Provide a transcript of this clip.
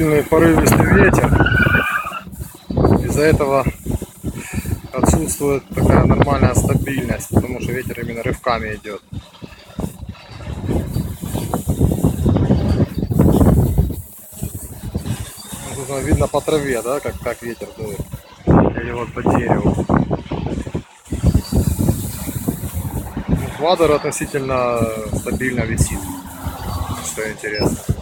сильный порывистый ветер. Из-за этого отсутствует такая нормальная стабильность, потому что ветер именно рывками идет. Тут видно по траве, да, как ветер дует. Или вот по дереву. Квадр относительно стабильно висит, что интересно.